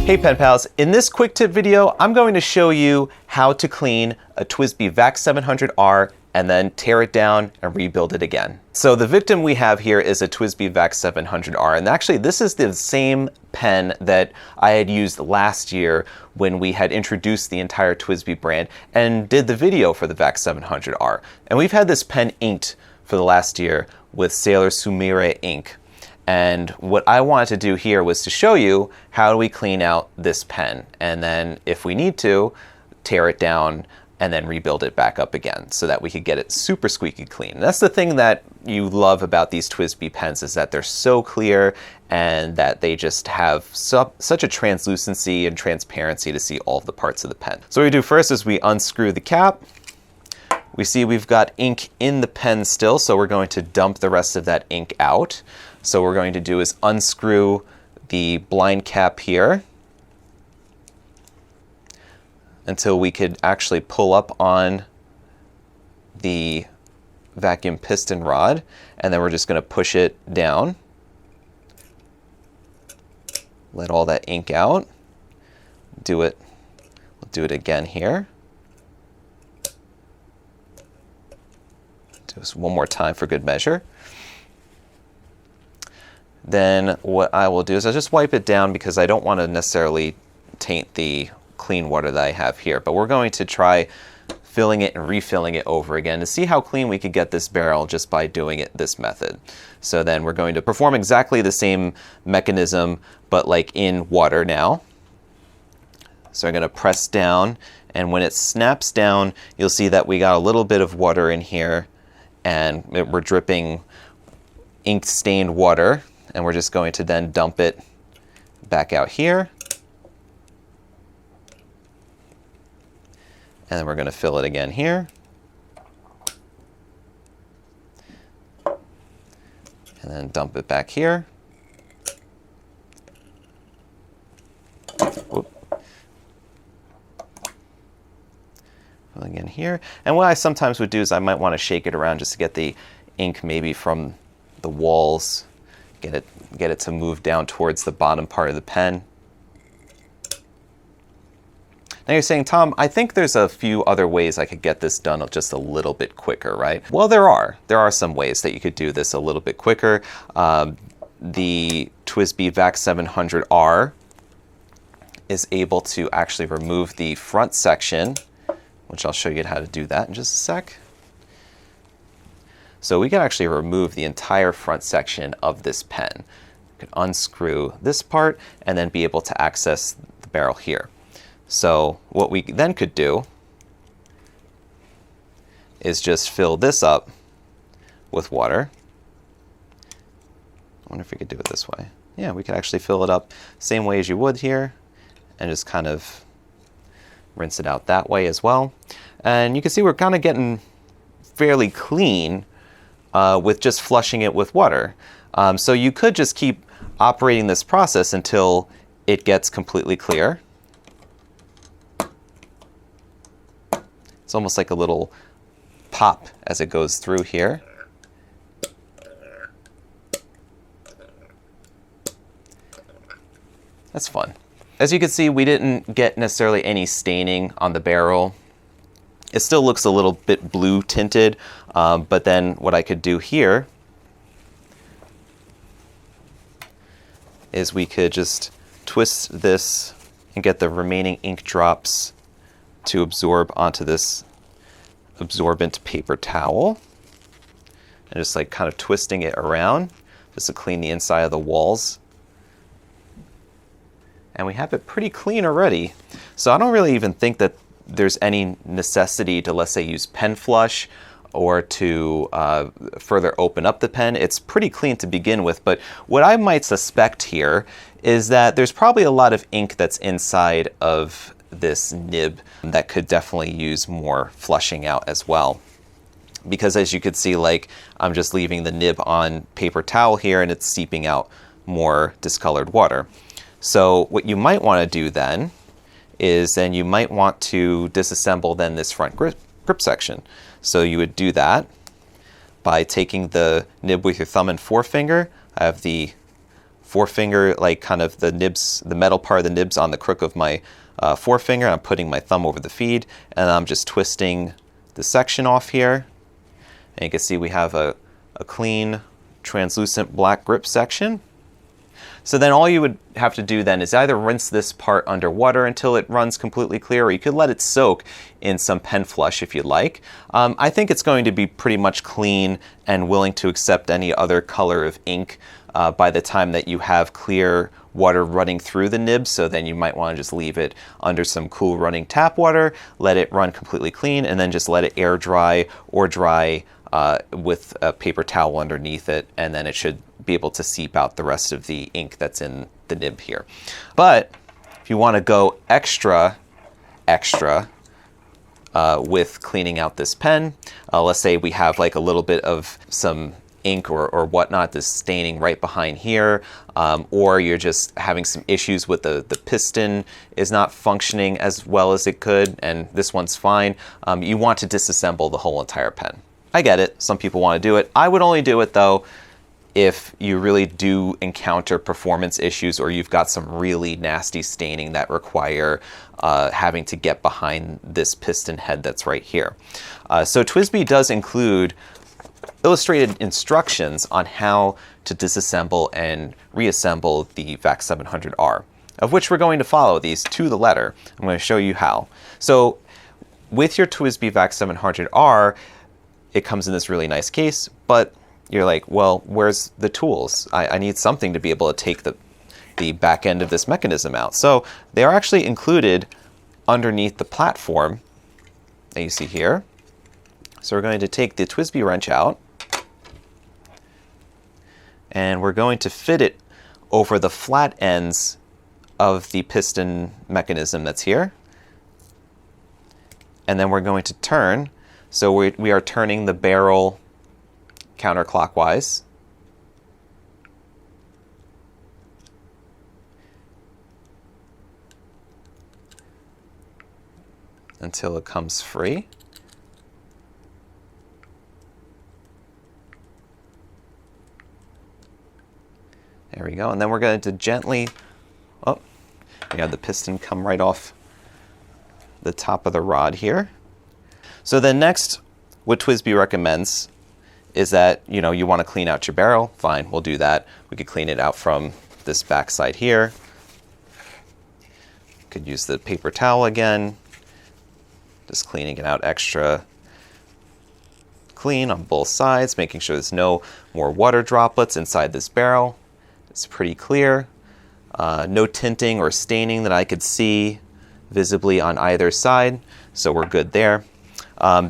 Hey pen pals, in this quick tip video, I'm going to show you how to clean a TWSBI Vac700R and then tear it down and rebuild it again. So the victim we have here is a TWSBI Vac700R, and actually this is the same pen that I had used last year when we had introduced the entire TWSBI brand and did the video for the Vac700R. And we've had this pen inked for the last year with Sailor Sumire ink. And what I wanted to do here was to show you how do we clean out this pen, and then if we need to, tear it down and then rebuild it back up again so that we could get it super squeaky clean. And that's the thing that you love about these TWSBI pens, is that they're so clear and that they just have such a translucency and transparency to see all of the parts of the pen. So what we do first is we unscrew the cap. We see we've got ink in the pen still, so we're going to dump the rest of that ink out. So what we're going to do is unscrew the blind cap here until we could actually pull up on the vacuum piston rod, and then we're just going to push it down. Let all that ink out. We'll do it again here. Do this one more time for good measure. Then what I will do is I'll just wipe it down because I don't want to necessarily taint the clean water that I have here. But we're going to try filling it and refilling it over again to see how clean we could get this barrel just by doing it this method. So then we're going to perform exactly the same mechanism, but like in water now. So I'm going to press down, and when it snaps down, you'll see that we got a little bit of water in here, and we're dripping ink-stained water. And we're just going to then dump it back out here. And then we're going to fill it again here. And then dump it back here. Whoop. Fill again here. And what I sometimes would do is I might want to shake it around just to get the ink maybe from the walls. Get it to move down towards the bottom part of the pen. Now you're saying, Tom, I think there's a few other ways I could get this done just a little bit quicker, right? Well, there are. There are some ways that you could do this a little bit quicker. The TWSBI Vac700R is able to actually remove the front section, which I'll show you how to do that in just a sec. So we can actually remove the entire front section of this pen. We can unscrew this part and then be able to access the barrel here. So what we then could do is just fill this up with water. I wonder if we could do it this way. Yeah, we could actually fill it up same way as you would here and just kind of rinse it out that way as well. And you can see we're kind of getting fairly clean with just flushing it with water. So you could just keep operating this process until it gets completely clear. It's almost like a little pop as it goes through here. That's fun. As you can see, we didn't get necessarily any staining on the barrel. It still looks a little bit blue tinted, but then what I could do here is we could just twist this and get the remaining ink drops to absorb onto this absorbent paper towel. And just like kind of twisting it around just to clean the inside of the walls. And we have it pretty clean already. So I don't really even think that there's any necessity to, let's say, use pen flush or to further open up the pen. It's pretty clean to begin with, but what I might suspect here is that there's probably a lot of ink that's inside of this nib that could definitely use more flushing out as well. Because as you could see, like, I'm just leaving the nib on paper towel here and it's seeping out more discolored water. So what you might want to do then is you might want to disassemble then this front grip section. So you would do that by taking the nib with your thumb and forefinger. I have the forefinger, like kind of the nibs, the metal part of the nibs on the crook of my forefinger. I'm putting my thumb over the feed, and I'm just twisting the section off here. And you can see we have a clean, translucent black grip section. So then all you would have to do then is either rinse this part underwater until it runs completely clear, or you could let it soak in some pen flush if you'd like. I think it's going to be pretty much clean and willing to accept any other color of ink by the time that you have clear water running through the nib. So then you might want to just leave it under some cool running tap water, let it run completely clean, and then just let it air dry or dry with a paper towel underneath it, and then it should be able to seep out the rest of the ink that's in the nib here. But if you want to go extra with cleaning out this pen, let's say we have like a little bit of some ink or whatnot that's staining right behind here, or you're just having some issues with the piston is not functioning as well as it could, and this one's fine, you want to disassemble the whole entire pen. I get it, some people want to do it. I would only do it though if you really do encounter performance issues, or you've got some really nasty staining that require having to get behind this piston head that's right here. So TWSBI does include illustrated instructions on how to disassemble and reassemble the Vac700R, of which we're going to follow these to the letter. I'm going to show you how. So with your TWSBI Vac700R, it comes in this really nice case, but you're like, well, where's the tools? I need something to be able to take the back end of this mechanism out. So they are actually included underneath the platform that you see here. So we're going to take the TWSBI wrench out, and we're going to fit it over the flat ends of the piston mechanism that's here. And then we're going to turn. So we are turning the barrel counterclockwise. Until it comes free. There we go. And then we're going to gently, oh, we have the piston come right off the top of the rod here. So then next, what TWSBI recommends is that, you know, you want to clean out your barrel. Fine, we'll do that. We could clean it out from this back side here. Could use the paper towel again. Just cleaning it out extra clean on both sides, making sure there's no more water droplets inside this barrel. It's pretty clear. No tinting or staining that I could see visibly on either side, so we're good there.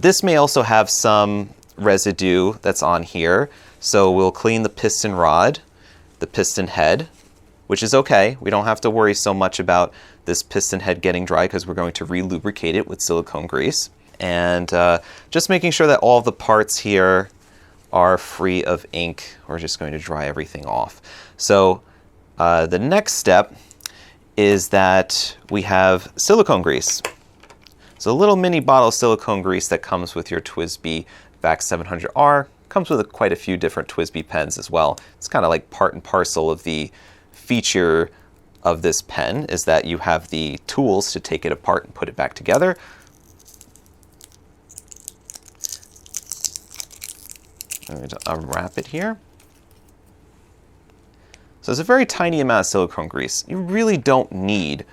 This may also have some residue that's on here, so we'll clean the piston rod, the piston head, which is okay. We don't have to worry so much about this piston head getting dry because we're going to re-lubricate it with silicone grease. And just making sure that all the parts here are free of ink. We're just going to dry everything off. So the next step is that we have silicone grease. So a little mini bottle of silicone grease that comes with your TWSBI Vac700R. Comes with quite a few different TWSBI pens as well. It's kind of like part and parcel of the feature of this pen is that you have the tools to take it apart and put it back together. I'm going to unwrap it here. So it's a very tiny amount of silicone grease. You really don't need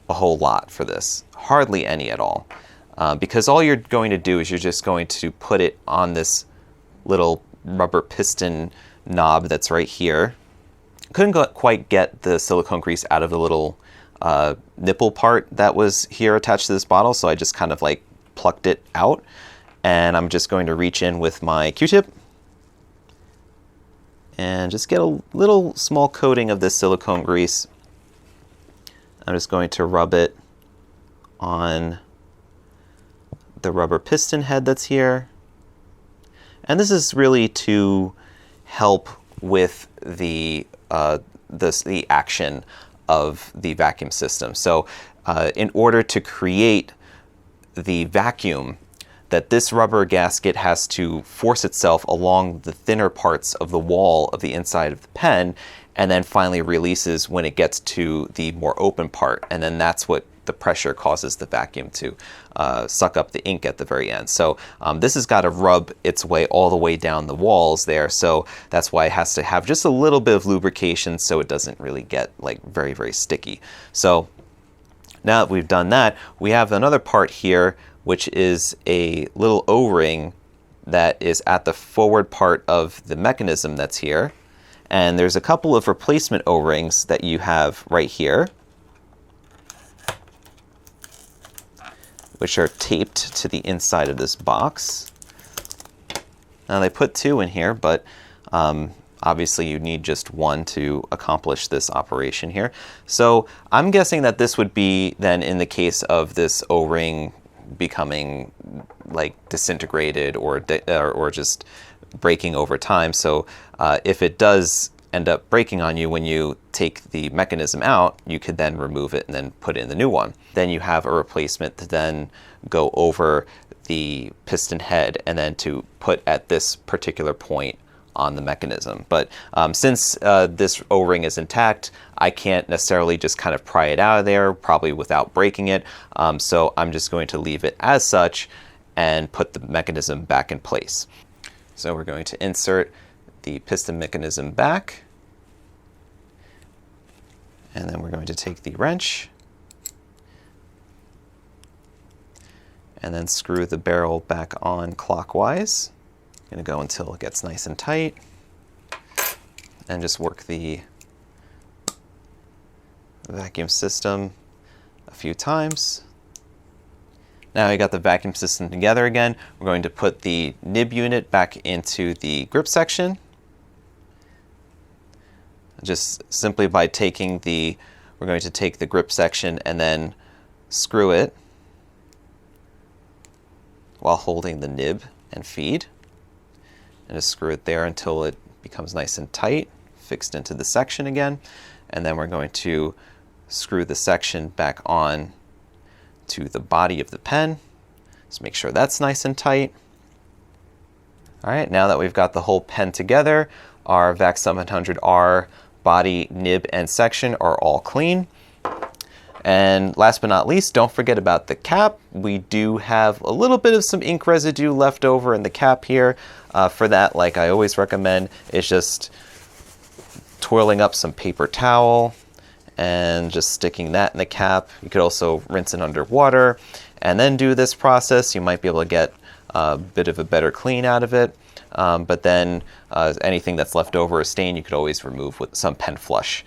a whole lot for this, hardly any at all. Because all you're going to do is you're just going to put it on this little rubber piston knob that's right here. Couldn't quite get the silicone grease out of the little nipple part that was here attached to this bottle, so I just kind of like plucked it out. And I'm just going to reach in with my Q-tip and just get a little small coating of this silicone grease. I'm just going to rub it on the rubber piston head that's here. And this is really to help with the action of the vacuum system. So in order to create the vacuum that this rubber gasket has to force itself along the thinner parts of the wall of the inside of the pen, and then finally releases when it gets to the more open part, and then that's what the pressure causes the vacuum to suck up the ink at the very end. So this has got to rub its way all the way down the walls there, so that's why it has to have just a little bit of lubrication so it doesn't really get like very, very sticky. So now that we've done that, we have another part here, which is a little O-ring that is at the forward part of the mechanism that's here. And there's a couple of replacement O-rings that you have right here, which are taped to the inside of this box. Now they put 2 in here, but obviously you need just 1 to accomplish this operation here. So I'm guessing that this would be then in the case of this O-ring becoming like disintegrated or just breaking over time. So if it does end up breaking on you when you take the mechanism out, you could then remove it and then put in the new one. Then you have a replacement to then go over the piston head and then to put at this particular point on the mechanism. But since this O-ring is intact, I can't necessarily just kind of pry it out of there, probably without breaking it. So I'm just going to leave it as such and put the mechanism back in place. So we're going to insert the piston mechanism back, and then we're going to take the wrench and then screw the barrel back on clockwise. I'm going to go until it gets nice and tight and just work the vacuum system a few times. Now I got the vacuum system together again. We're going to put the nib unit back into the grip section. Just simply by taking we're going to take the grip section and then screw it while holding the nib and feed. And just screw it there until it becomes nice and tight, fixed into the section again. And then we're going to screw the section back on to the body of the pen. Just make sure that's nice and tight. All right, now that we've got the whole pen together, our Vac700R body, nib, and section are all clean. And last but not least, don't forget about the cap. We do have a little bit of some ink residue left over in the cap here. For that, like I always recommend, is just twirling up some paper towel and just sticking that in the cap. You could also rinse it under water and then do this process. You might be able to get a bit of a better clean out of it. But then anything that's left over or stain, you could always remove with some pen flush.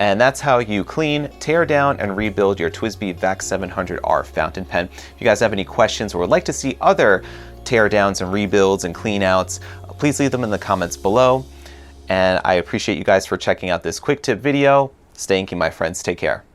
And that's how you clean, tear down, and rebuild your TWSBI Vac700R fountain pen. If you guys have any questions or would like to see other tear downs and rebuilds and clean outs, please leave them in the comments below. And I appreciate you guys for checking out this quick tip video. Stay inky, my friends. Take care.